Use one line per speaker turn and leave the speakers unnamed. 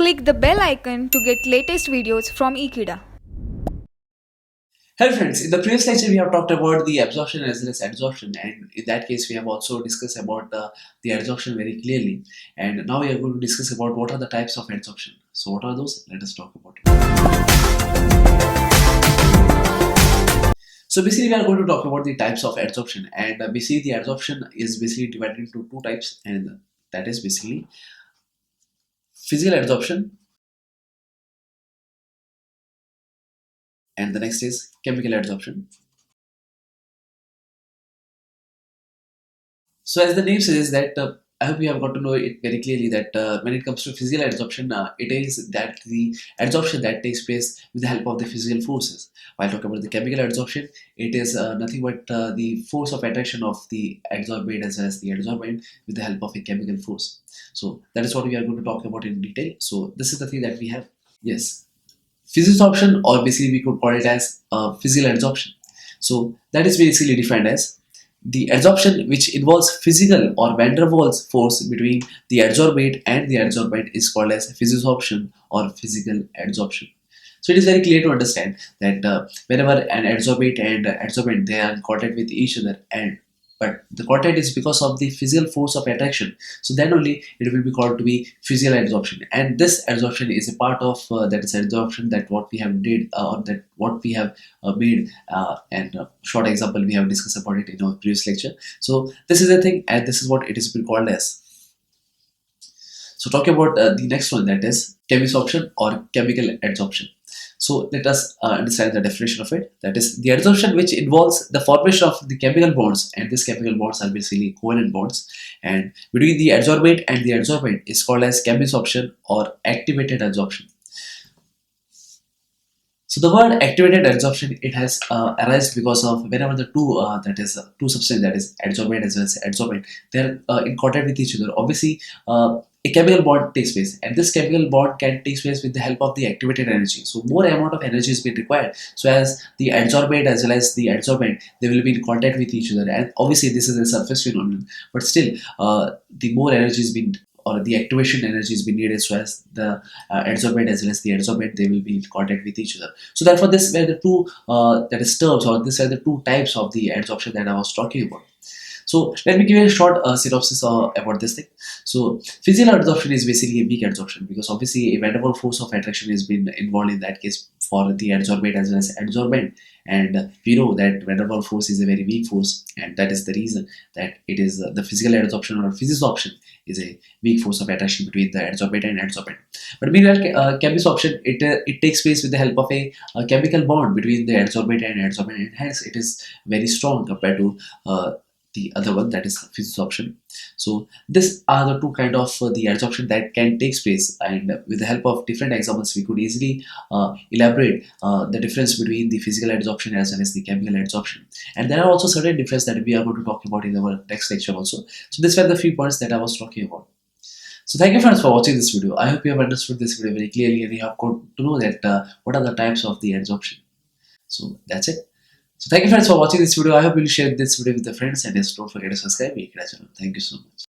Click the bell icon to get latest videos from Ekeeda.
Hello friends, in the previous lecture we have talked about the absorption as well as adsorption, and in that case we have also discussed about the adsorption very clearly, and now we are going to discuss about what are the types of adsorption. So what are those? Let us talk about it. So basically we are going to talk about the types of adsorption, and basically the adsorption is basically divided into two types, and that is basically physical adsorption and the next is chemical adsorption. So as the name says that I hope you have got to know it very clearly that when it comes to physical adsorption, it is that the adsorption that takes place with the help of the physical forces. While talking about the chemical adsorption, it is nothing but the force of attraction of the adsorbate as well as the adsorbent with the help of a chemical force. So that is what we are going to talk about in detail. So this is the thing that we have. Yes, physisorption, or basically we could call it as physical adsorption. So that is basically defined as the adsorption which involves physical or van der Waals force between the adsorbate and the adsorbent is called as physisorption or physical adsorption. So it is very clear to understand that whenever an adsorbate and adsorbent they are in contact with each other, and but the contact is because of the physical force of attraction, so then only it will be called to be physical adsorption. And this adsorption is a part of that is adsorption that what we have did or that what we have made, and short example we have discussed about it in our previous lecture. So this is the thing, and this is what it is been called as. So talking about the next one, that is chemisorption or chemical adsorption. So let us understand the definition of it. That is the adsorption which involves the formation of the chemical bonds, and these chemical bonds are basically covalent bonds, and between the adsorbate and the adsorbent is called as chemisorption or activated adsorption. So the word activated adsorption, it has arisen because of whenever the two substances, that is adsorbate as well as adsorbent, they are in contact with each other. Obviously, a chemical bond takes place, and this chemical bond can take place with the help of the activated energy. So more amount of energy is being required. So as the adsorbate as well as the adsorbent, they will be in contact with each other, and obviously this is a surface phenomenon. But still, the more energy is being, or the activation energy is being needed, so as the adsorbate as well as the adsorbent they will be in contact with each other. So therefore this were the two that is terms, or these are the two types of the adsorption that I was talking about. So let me give you a short synopsis about this thing. So physical adsorption is basically a weak adsorption, because obviously a van der Waals force of attraction has been involved in that case for the adsorbate as well as adsorbent, and we know that van der Waals force is a very weak force, and that is the reason that it is the physical adsorption or physisorption is a weak force of attraction between the adsorbate and adsorbent. But meanwhile, chemisorption, it takes place with the help of a chemical bond between the adsorbate and adsorbent, and hence it is very strong compared to the other one, that is physisorption. So these are the two kind of the adsorption that can take place, and with the help of different examples we could easily elaborate the difference between the physical adsorption as well as the chemical adsorption. And there are also certain differences that we are going to talk about in our next lecture also. So these were the few points that I was talking about. So thank you friends for watching this video. I hope you have understood this video very clearly, and you have got to know that what are the types of the adsorption. So that's it. So thank you friends for watching this video. I hope you will share this video with your friends, and yes, don't forget to subscribe to Ekeeda channel. Thank you so much.